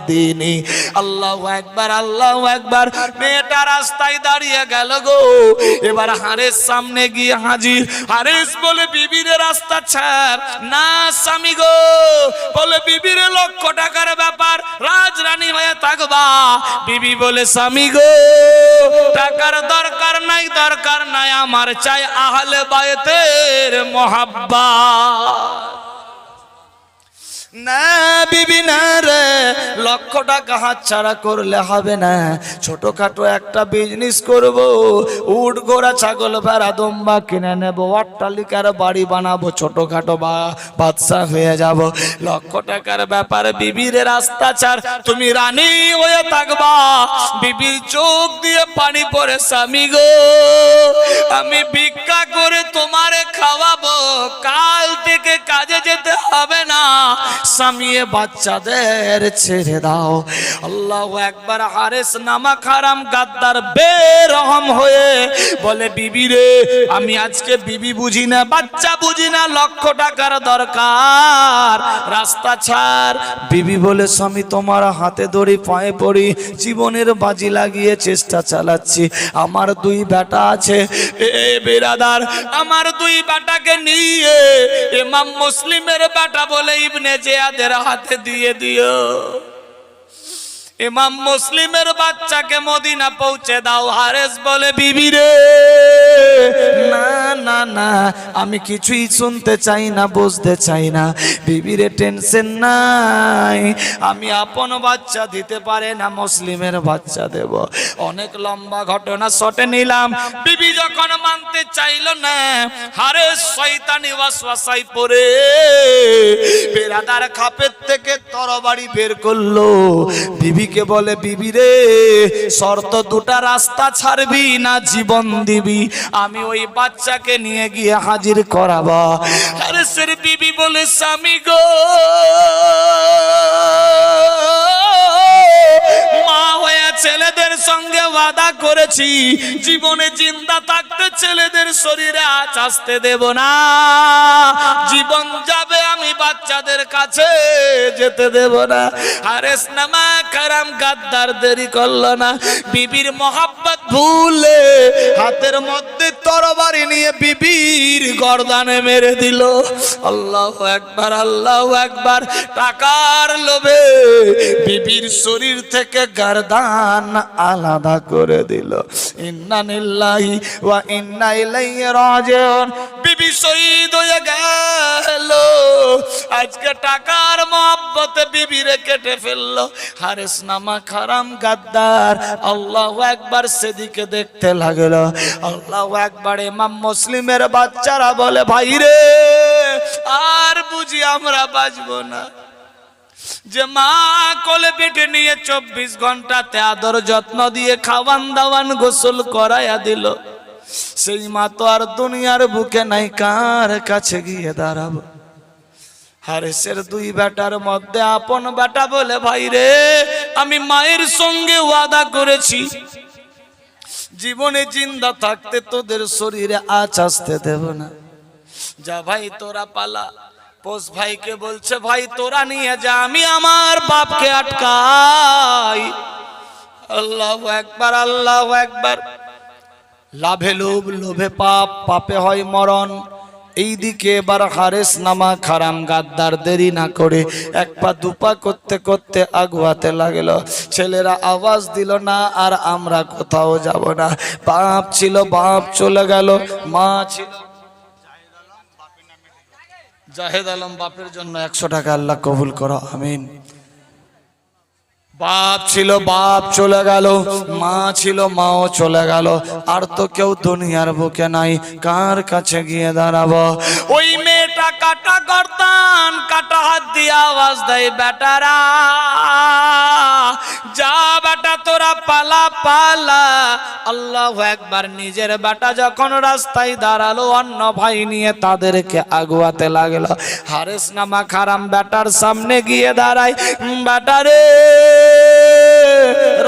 দিনী। আল্লাহু আকবার, আল্লাহু আকবার। মেয়েটা রাস্তায় দাঁড়িয়ে গেল গো। এবার হারেস সামনে গিয়ে হাজির। হারেস বলে বিবিরে রাস্তা ছাড় না স্বামী গো। বলে বিবিরে লক্ষ টাকার ব্যাপার, রাজরানী হয়ে থাকবা। বিবি বলে স্বামী গো টাকার দরকার নাই, দরকার নাই, আমার চাই আহলে বায়তের মোহাব্বত। না বিবি না রে, লক্ষ টাকা হাত ছাড়া করলে হবে না। ছোটখাটো একটা বিজনেস করব, উট ঘোড়া ছাগল ভেড়া দম্বা কিনে নেব, অট্টালিকার বাড়ি বানাবো, ছোটখাটো বাদশা হয়ে যাব। লক্ষ টাকার ব্যাপারে বিবির রাস্তা ছাড়, তুমি রানী হয়ে থাকবা। বিবির চোখ দিয়ে পানি পড়ে, স্বামী গো আমি ভিক্ষা করে তোমারে খাওয়াবো, কাল থেকে কাজে যেতে হবে না, স্বামী বাচ্চাদের ছেড়ে দাও। আল্লাহু আকবার। হারেস নামাক হারাম গাদ্দার বেরহম হয়ে বলে বিবি রে আমি আজকে বিবি বুঝি না, বাচ্চা বুঝি না, লক্ষ টাকার দরকার, রাস্তা ছাড়। বিবি বলে স্বামী তোমার হাতে ধরি পায়ে পড়ি, জীবনের বাজি লাগিয়ে চেষ্টা চালাচ্ছি। আমার দুই বেটা আছে এ বেরাদার, আমার দুই বেটাকে নিয়ে ইমাম মুসলিমের বেটা বলে ইবনে জিয়াদের হাতে দিয়ে দিও। ইমাম মুসলিমের বাচ্চাকে মদিনা পৌঁছে দাও। হারেস বলে বিবি রে না না না, আমি কিছুই শুনতে চাই না, বুঝতে চাই না। বিবিরে টেনশন নাই, আমি আপন বাচ্চা দিতে পারে না, মুসলিমের বাচ্চা দেব। অনেক লম্বা ঘটনা শটে নিলাম। বিবি যখন মানতে চাইল না, হারেস শয়তানি ওয়াসওয়াসায় পড়ে বেরাদার খাপের থেকে তরবারি বের করলো। বিবিকে বলে বিবি রে শর্ত দুটা, রাস্তা ছাড়বি না জীবন দিবি, আমি ওই বাচ্চাকে নিয়ে গিয়ে হাজির করাবো। আরে সের বিবি বলে স্বামী গো মা হয়ে ছেলেদের সঙ্গে ওয়াদা করেছি, জীবনে জিন্দা থাকতে ছেলেদের শরীরে আঁচ আসতে দেব না, জীবন যাবে আমি বাচ্চাদের কাছে যেতে দেব না। হারেস নামা কারাম গাদ্দার দেরি করলো না, বিবির মোহাব্বত ভুলে হাতের মধ্যে তরবারি নিয়ে বিবির গর্দানে মেরে দিল। আল্লাহু আকবার, আল্লাহু আকবার। টাকার লোভে বিবির শরীর থেকে গর্দান আলাদা করে দিল। ইন্না লিল্লাহি ওয়া ইন্না ইলাইহি রাজিউন। বিবি শহীদ হয়ে গেল। আজকে টাকার মোহাব্বতে বিবিরে কেটে ফেললো। হারেস নামা খারাম গাদ্দার আল্লাহু আকবার সেদিকে দেখতে লাগলো। আল্লাহু আকবার। ইমাম মুসলিমের বাচ্চারা বলে ভাই রে আর বুঝি আমরা বাঁচবো না। যে মা কোলে পেটে নিয়ে 24 ঘন্টাতে আদর যত্ন দিয়ে খাওয়ান দাওয়ান গোসল করাইয়া দিল, সেই মা তো আর দুনিয়ার বুকে নাই, কার কাছে গিয়ে দাঁড়াবো? হারেসের দুই বেটার মধ্যে আপন বেটা বলে ভাই রে আমি মায়ের সঙ্গে ওয়াদা করেছি, জীবনে জিন্দা থাকতে তোদের শরীরে আঁচ আসতে দেব না, যা ভাই তোরা পালা। পোষ ভাইকে বলছে ভাই তোরা নিয়ে যা, আমি আমার বাপকে আটকাই। আল্লাহু আকবার, আল্লাহু আকবার। লাভে লোভ, লোভে পাপ, পাপে হয় মরণ। এইদিকে এবার হারেস নামা খারাম গাদ্দার দেরি না করে এক পা দুপা করতে করতে আগুয়াতে লাগলো। ছেলেরা আওয়াজ দিল না আর আমরা কোথাও যাব না। বাপ ছিল, বাপ চলে গেল। মা ছিল জাহেদ আলম, বাপের জন্য 100 টাকা আল্লাহ কবুল করো, আমিন। বাপ ছিল, বাপ চলে গেল। মা ছিল, মাও চলে গেল। আর তো কেউ দুনিয়ার বুকে নাই, কার কাছে গিয়ে দাঁড়াবো? ওই মেয়েটা কাটা গর্দান কাটা হাত দিয়ে আওয়াজ দেয় বেটারা যা বেটা তোরা পালা পালা। আল্লাহু আকবার। নিজের বেটা যখন রাস্তায় দাঁড়ালো অন্য ভাই নিয়ে তাদেরকে আগুয়াতে লাগলো। হারেস নামা খারাম বেটার সামনে গিয়ে দাঁড়ায়, বেটারে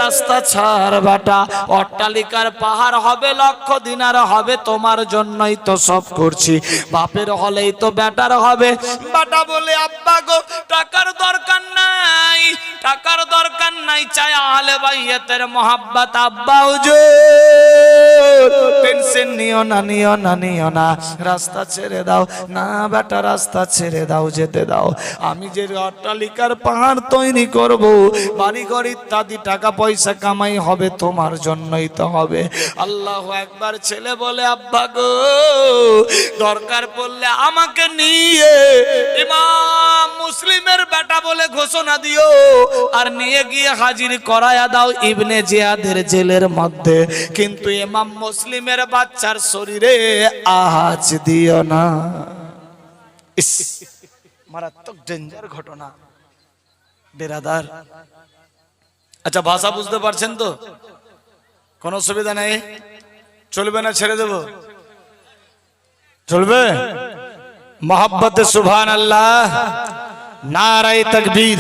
রাস্তা ছাড় বেটা, অট্টালিকার পাহাড় হবে, লক্ষ দিনার হবে, তোমার জন্যই তো সব করছি, বাপের হলেই তো বেটার হবে। বেটা বলে আব্বা গো টাকার দরকার নাই, টাকার দরকার নাই, চাই আহলে বাইতের মোহাব্বত। আব্বা হুজুর টেনশন নিও না, নিও না, নিও না, রাস্তা ছেড়ে দাও না বেটা, রাস্তা ছেড়ে দাও, যেতে দাও। আমি যে অট্টালিকার পাহাড় তৈরি করব, বাড়িঘর ইত্যাদি টাকা পয়সা কামাই হবে, তোমার জন্যই তো হবে। আল্লাহু আকবার। ছেলে বলে আব্বা গো দরকার পড়লে আমাকে নিয়ে ইমাম মুসলিমের বেটা বলে ঘোষণা দিও, আর নিয়ে গিয়ে হাজির করায়া দাও ইবনে জিয়াদের জেলের মধ্যে, কিন্তু ইমাম মুসলিমের বাচ্চার শরীরে আঁচ দিও না। ইস, মারাত্মক ডেঞ্জার ঘটনা বেরাদার। আচ্ছা ভাষা বুঝতে পারছেন তো? কোনো অসুবিধা নেই? চলবে না ছেড়ে দেব? চলবে? মোহাব্বতে সুবহানাল্লাহ, নারায়ে তাকবীর,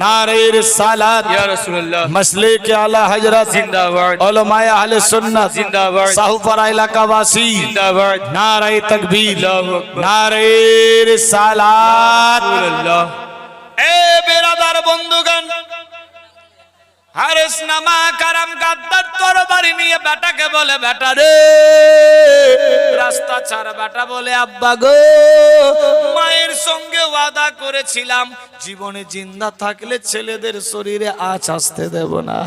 नारे रिसालत या रसूलुल्लाह, मसले के आला हजरत जिंदाबाद, उलमाए अहले सुन्नत जिंदाबाद, साहूफरा इलाका वासी जिंदाबाद, नारे तकबीर, नारे रिसालत। ए बेरादार बंधुगण, हारिस नामा करम गद्दार तोरबारी নিয়ে বেটাকে বলে বেটা রে রাস্তা ছাড়। বেটা বলে আব্বা গো মায়ের সঙ্গে ওয়াদা করেছিলাম জীবনে জিন্দা থাকলে ছেলেদের শরীরে আঁচ আসতে দেব না।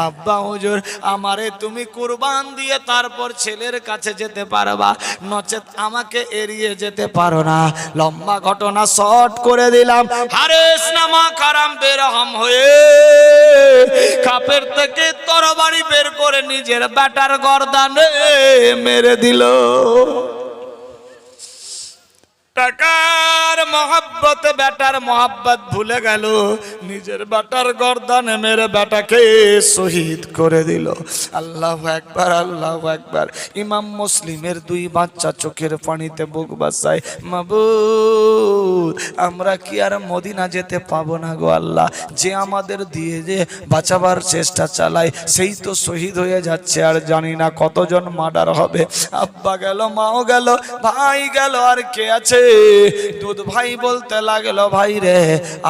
আব্বা হুজুর আমারে তুমি কুরবান দিয়ে তারপর ছেলের কাছে যেতে পারবা, নচেত আমাকে এড়িয়ে যেতে পারো না। লম্বা ঘটনা শর্ট করে দিলাম। হারিস নামা কারাম বেরহম হয়ে কাপের থেকে তরবারি বের করে নিজের বেটার গর্দানে মেরে দিল। টাকার মহব্বতে বেটার মহব্বত ভুলে গেল, নিজের বেটার গর্দানে মেরে বেটাকে শহীদ করে দিল। আল্লাহু আকবার, আল্লাহু আকবার। ইমাম মুসলিমের দুই বাচ্চা চোখের পানিতে বুক বাসায়, মাবুদ আমরা কি আর মদিনা যেতে পাবো না গো আল্লাহ? যে আমাদের দিয়ে যে বাঁচাবার চেষ্টা চালায় সেই তো শহীদ হয়ে যাচ্ছে, আর জানি না কতজন মার্ডার হবে। আব্বা গেল, মাও গেল, ভাই গেল, আর কে আছে? দুধ ভাই বলতে লাগলো ভাই রে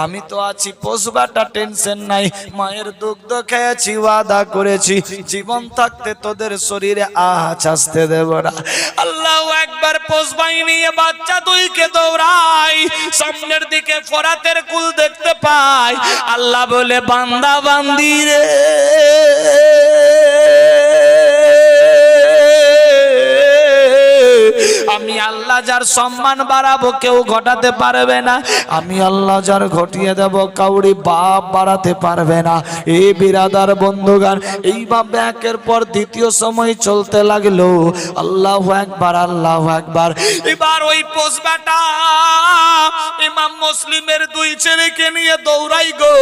আমি তো আছি, পোষবাটা টেনশন নাই, মায়ের দুগ্ধ খেয়েছি, ওয়াদা করেছি জীবন থাকতে তোদের শরীরে আঁচ আসতে দেব না। আল্লাহু আকবার। পোষবাই নিয়ে বাচ্চা দুইকে দৌড়াই, সামনের দিকে ফরাতের কুল দেখতে পাই। আল্লাহ বলে বান্দা বান্দি রে আমি আল্লাহ যার সম্মান বাড়াবো কেউ ঘটাতে পারবে না, আমি আল্লাহ যার ঘটিয়ে দেব কাউরি বাপ বাড়াতে পারবে না। এই বিরাদার বন্ধুগান এইভাবে একের পর দ্বিতীয় সময় চলতে লাগলো। আল্লাহু আকবার, আল্লাহু আকবার। এবার ওই পোষবাটা ইমাম মুসলিমের দুই ছেলেকে নিয়ে দৌড়াই গো।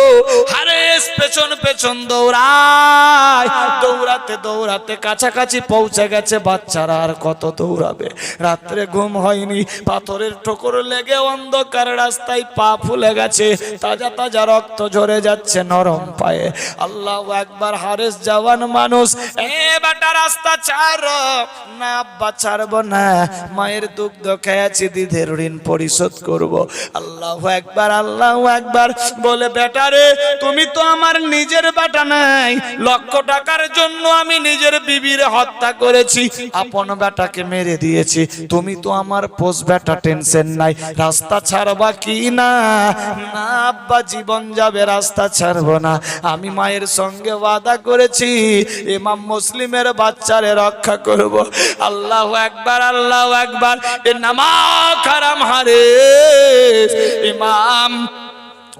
হারেস পেছন পেছন দৌড়ায়, দৌড়াতে দৌড়াতে কাছাকাছি পৌঁছে গেছে। বাচ্চারা আর কত দৌড়াবে? রাত্রে ঘুম হয়নি, পাথরের ঠোকর লেগে অন্ধকার রাস্তায় পা ফুলে গেছে, তাজা তাজা রক্ত ঝরে যাচ্ছে নরম পায়ে। আল্লাহু আকবার। হারেস জওয়ান মানুষ, এ বেটা রাস্তা ছাড়ো না। আব্বা ছাড়বো না, মায়ের দুগ্ধ খেয়েছি, দিদের ঋণ পরিশোধ করব। আল্লাহু আকবার, আল্লাহু আকবার। বলে বেটা রে তুমি তো আমার নিজের বেটা নাই, লক্ষ টাকার জন্য আমি নিজের বিবির হত্যা করেছি, আপন বেটাকে মেরে দিয়েছি, তুমি তো আমার পোষ বেটা, টেনশন নাই, রাস্তা ছাড়বা কি না? না আব্বা জীবন যাবে, রাস্তা ছাড়বো না, আমি মায়ের সঙ্গে ওয়াদা করেছি ইমাম মুসলিমের বাচ্চারে রক্ষা করব। আল্লাহু আকবার, আল্লাহু আকবার। এ নামাজ হারাম হারেস ইমাম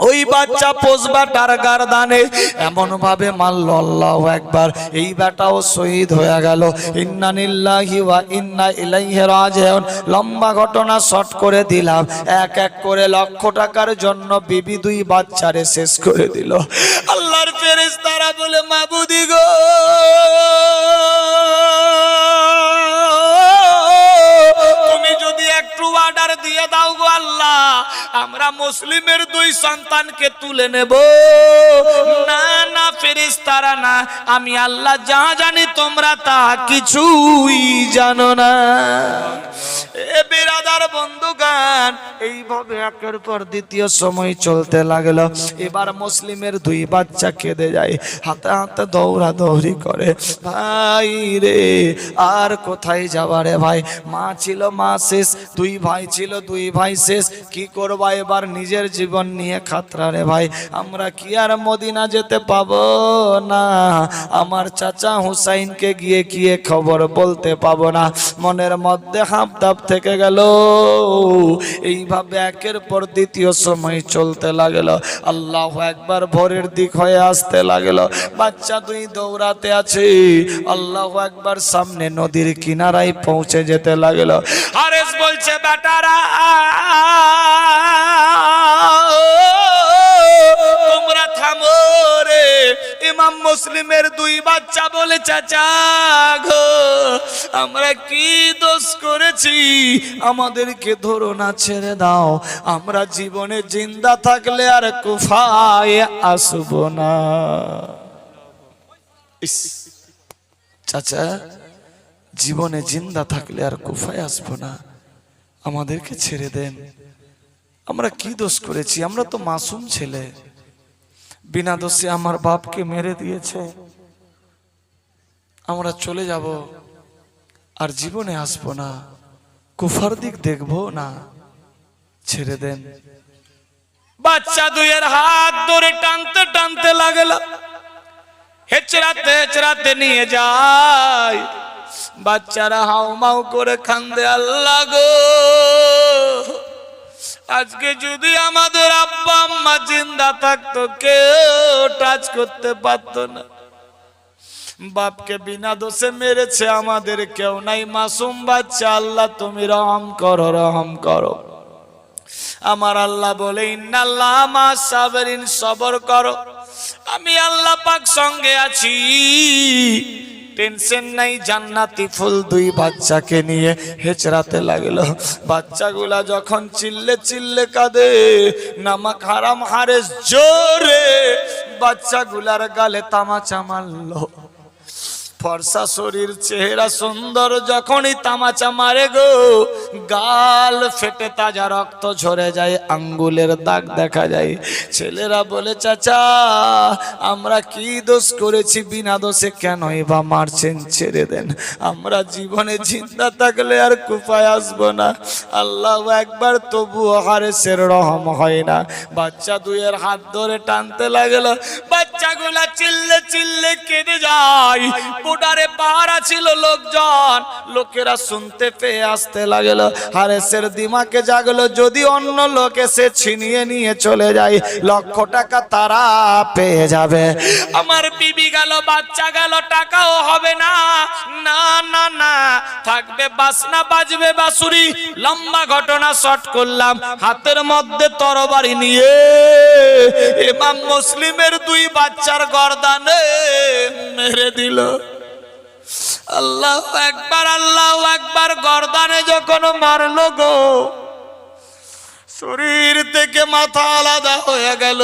ওই বাচ্চা পোষবাটার গারদানে এমন ভাবে মারল, আল্লাহু আকবার। এই বেটাও শহীদ হয়ে গেল। ইন্না লিল্লাহি ওয়া ইন্না ইলাইহি রাজিউন। লম্বা ঘটনা শর্ট করে দিলাম। এক এক করে লক্ষ টাকার জন্য বিবি দুই বাচ্চারে শেষ করে দিল। আল্লাহর ফেরেশতারা বলে মাবুদি গো তুমি যদি একটু অর্ডার দিয়ে দাও গো আল্লাহ, আমরা মুসলিমের দুই সন্তানকে তুলে নেব। না না, ফেরেশতা জিনিস তারা না, আমি আল্লাহ যা জানি তোমরা তা কিছুই জানো না। এ বিরাদার বন্ধুগান, এইভাবে একের পর দ্বিতীয় সময় চলতে লাগলো। এবার মুসলিমের দুই বাচ্চা কেঁদে যায়, হাতে হাতে দৌড়াদৌড়ি করে। ভাই রে, আর কোথায় যাবা রে ভাই? মা ছিল, মা শেষ, দুই ভাই ছিল, দুই ভাই শেষ, কি করবা এবার? নিজের জীবন নিয়ে খাতরা রে ভাই। আমরা কি আর মদিনা যেতে পাবো না? আমার চাচা হুসাইনকে গিয়ে খবর বলতে পাবো না? মনের মধ্যে হাবদাব থেকে গেল। এইভাবে একের পর দ্বিতীয় সময় চলতে লাগলো। আল্লাহু আকবার, ভোরের দিক হয়ে আসতে লাগলো। বাচ্চা দুই দৌড়াতে আছে। আল্লাহু আকবার, সামনে নদীর কিনারায় পৌঁছে যেতে লাগলো। হারেস বলছে, বেটারা তোমরা থামো রে। ইমাম মুসলিমের দুই বাচ্চা বলে, চাচা গো, আমরা কি দোষ করেছি? আমাদেরকে ধরো না, ছেড়ে দাও। আমরা জীবনে জিন্দা থাকলে আর কুফায় আসবো না। চাচা, জীবনে জিন্দা থাকলে আর কুফায় আসবো না, আমাদেরকে ছেড়ে দেন। আমরা কি দোষ করেছি? আমরা তো মাসুম ছেলে, বিনা দোষে আমার বাপকে মেরে দিয়েছে। আমরা চলে যাব, আর জীবনে আসবো না, কুফার দিক দেখবো না, ছেড়ে দেন। বাচ্চা দুইয়ের হাত ধরে টানতে টানতে লাগলো, হেচড়াতে হেচড়াতে নিয়ে যায়। বাচ্চারা হাউমাউ করে কান্দে, আল্লাহ গো, আজকে যদি আমাদের আব্বা আম্মা জিন্দা থাকতো, কেউ টাচ করতে পারতো না। বাপকে বিনা দোষে মেরেছে, আমাদের কেউ নাই, মাসুম বাচ্চা। আল্লাহ তুমি রহম করো, রহম করো। আমার আল্লাহ বলে, ইন্নাল্লাহ মা সাবিরিন, সবর করো, আমি আল্লাহ পাক সঙ্গে আছি, টেনশন নাই। জান্নাতি ফুল দুই বাচ্চাকে নিয়ে হেচড়াতে লাগলো। বাচ্চাগুলা যখন চিল্লে চিল্লে কাঁদে, নামাক হারাম হারেস জোরে বাচ্চাগুলার গালে তামাচা মারলো। ফর্সা শরীর, চেহারা সুন্দর, যখনই তামাচা মারে গো, গাল ফেটে তাজা রক্ত ঝরে যায়, আঙ্গুলের দাগ দেখা যায়। ছেলেরা বলে, চাচা আমরা কি দোষ করেছি? বিনা দোষে কেনই বা মারছেন? ছেড়ে দেন, আমরা জীবনে জিন্দা থাকলে আর কুফায় আসবো না। আল্লাহু আকবার, তবুও হারেসের রহম হয় না। বাচ্চা দুইয়ের হাত ধরে টানতে লাগলো। বাচ্চাগুলা চিল্লে চিল্লে কেঁদে যায়। বুডারে পাহারা ছিল লোকজন, লোকেরা শুনতে পেয়ে আসতে লাগলো। হারেসের দিমাকে জাগলো, যদি অন্য লোক এসে ছিনিয়ে নিয়ে চলে যায়, লক্ষ টাকা তারা পেয়ে যাবে। আমার বিবি গেল, বাচ্চা গেল, টাকাও হবে না। না না না, থাকবে বাসনা, বাজবে বাঁশুরি। লম্বা ঘটনা শর্ট করলাম, হাতের মধ্যে তরবারি নিয়ে ইমাম মুসলিমের দুই বাচ্চার গর্দানে মেরে দিল। আল্লাহু আকবার, আল্লাহু আকবার। গর্দানে যখন মারলো গো, শরীর থেকে মাথা আলাদা হয়ে গেল।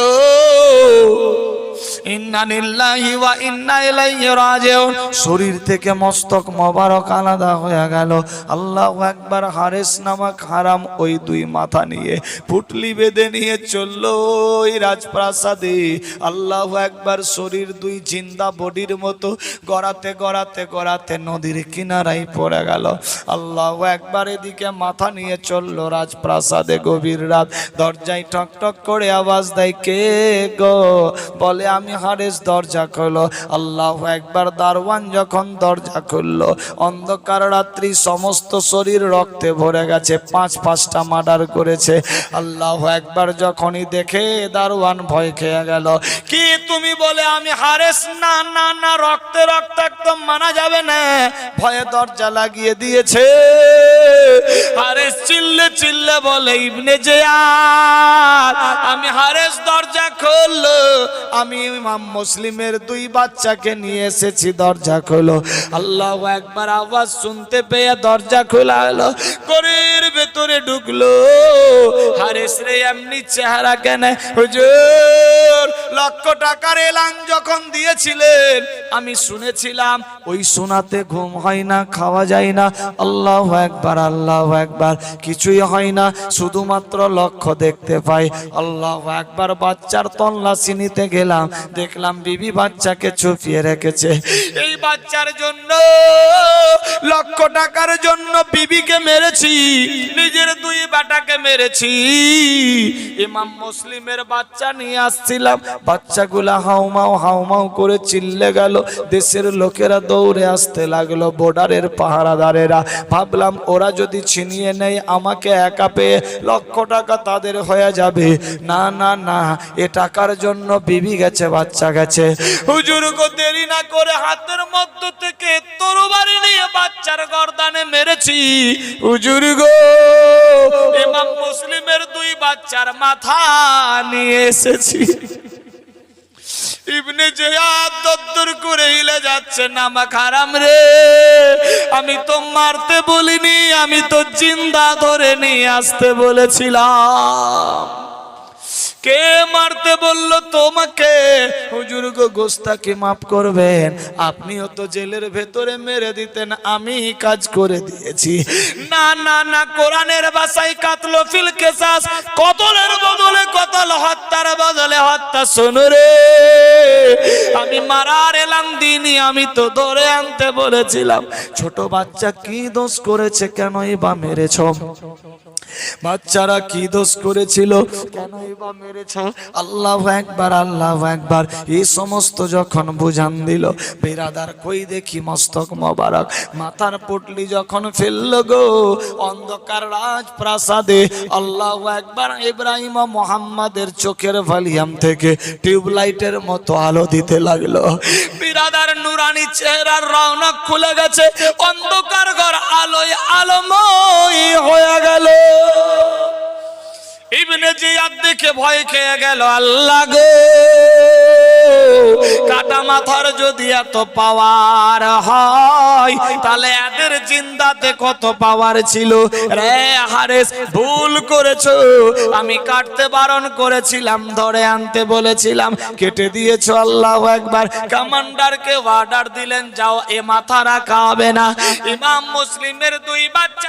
ইন্না লিল্লাহি ওয়া ইন্না ইলাইহি রাজিউন। শরীর থেকে মস্তক মোবারক আলাদা হয়ে গেল। আল্লাহু আকবার। হারেস নামক হারাম ওই দুই মাথা নিয়ে পুটলি বেঁধে নিয়ে চললো ওই রাজপ্রাসাদে। আল্লাহু আকবার। শরীর দুই জিন্দা বডির মতো গড়াতে গড়াতে গড়াতে নদীর কিনারায় পড়ে গেল। আল্লাহু আকবার। এদিকে মাথা নিয়ে চললো রাজপ্রাসাদে। গভীর রাত, দরজায় ঠক ঠক করে আওয়াজ দেয়, কে গো? বলে, আমি হারেস। দরজা খোলো। আল্লাহু আকবার। দারওয়ান যখন দরজা খুললো, অন্ধকার রাত্রি, সমস্ত শরীর রক্তে ভরে গেছে, পাঁচটা মার্ডার করেছে। আল্লাহু আকবার। যখনই দেখে দারওয়ান ভয় খেয়ে গেল। কি তুমি? বলে, আমি হারেস। না না না, রক্তে রক্তাক্ত মানা যাবে না। ভয়ে দরজা লাগিয়ে দিয়েছে। হারেস চিল্লে চিল্লে বলে, ইবনে জিয়াদ, আমি হারেস। দরজা খোলো, আমি ইমাম মুসলিমের দুই বাচ্চাকে নিয়ে এসেছি, দরজা খোলো। আল্লাহু আকবার। আওয়াজ শুনতে পেয়ে দরজা খোলা হলো। ঘরের ভেতর ভেতরে ঢুকলো। হারেস রে এমনি চেহারা কেন? হুজুর লক্ষ টাকার এলান যখন দিয়েছিলেন আমি শুনেছিলাম ওই সোনাতে ঘুম হয় না, খাওয়া যায় না। আল্লাহু আকবার, আল্লাহু আকবার, কিছুই হয় না, শুধুমাত্র লক্ষ্য দেখতে পাই। আল্লাহু আকবার। বাচ্চার তল্লাশি নিতে গেলাম, দেখলাম বিবি বাচ্চাকে ছুপিয়ে রেখেছে। এই বাচ্চার জন্য, লক্ষ টাকার জন্য বিবিকে মেরেছি, নিজের দুই বেটাকে মেরেছি। ইমাম মুসলিমের বাচ্চা নিয়ে আসছিলাম, বাচ্চাগুলা হাউমাউ হাউমাউ করে চিল্লে গেল। দেশের লোকেরা দৌড়ে আসতে লাগলো, বর্ডারের পাহারাদারেরা। ভাবলাম ওরা যদি ছিনিয়ে নেয় আমাকে একা পেয়ে লক্ষ টাকা তাদের হয়ে যাবে। না না না, এ টাকার জন্য বিবি গেছে, বাচ্চা গেছে। হুজুর গো দেরি না করে হাতের মধ্য থেকে তরবারি নিয়ে বাচ্চার গর্দানে মেরেছি। হুজুর গো ইমাম মুসলিমের দুই বাচ্চার মাথা নিয়ে এসেছি। ইবনে জিয়াদ দদ্দুর করে হিলে যাচ্ছে, নামাক হারাম রে, আমি তো মারতে বলিনি, আমি তো জিন্দা ধরে নিয়ে আসতে বলেছিলাম। কে মারতে বলল তোমাকে? হুজুর গো গোস্তাকে মাফ করবেন, আপনিও তো জেলের ভেতরে মেরে দিতেন, আমি কাজ করে দিয়েছি। না না না, কোরআনের ভাষায় কাতল ফিল কিসাস, কতলের বদলে কতল, হত্যার বদলে হত্যা। শোনো রে, আমি মারার এলান দিইনি, আমি তো ধরে আনতে বলেছিলাম। ছোট বাচ্চা কি দোষ করেছে, কেনই বা মেরেছ? বাচ্চারা কি দোষ করেছিল, কেনই বা মেরেছ? আল্লাহু আকবার, আল্লাহু আকবার। এই সমস্ত যখন বুঝান দিল, বিরাদার কই দেখি মস্তক মোবারক, মাথার পুটলি যখন ফেলল গো অন্ধকার রাজপ্রাসাদে, আল্লাহু আকবার, ইব্রাহিম ও মুহাম্মাদের চোখের ভলিউম থেকে টিউবলাইটের মতো আলো দিতে লাগলো। বিরাদার নুরানি চেহারার রৌনক খুলে গেছে, অন্ধকার ঘর আলোয় আলোময় হয়ে গেল। ইবনে জিয়াদ দেখে ভয় খেয়ে গেল, আল্লাহ গো, কাটা মাথার যদি এত পাওয়ার হয় তাহলে এদের জিন্দাতে কত পাওয়ার ছিল। রে হারেস, ভুল করেছো, আমি কাটতে বারণ করেছিলাম, ধরে আনতে বলেছিলাম, কেটে দিয়েছো। আল্লাহু আকবার। কমান্ডারকে অর্ডার দিলেন, যাও এ মাথা রাখা হবে না। ইমাম মুসলিমের দুই বাচ্চা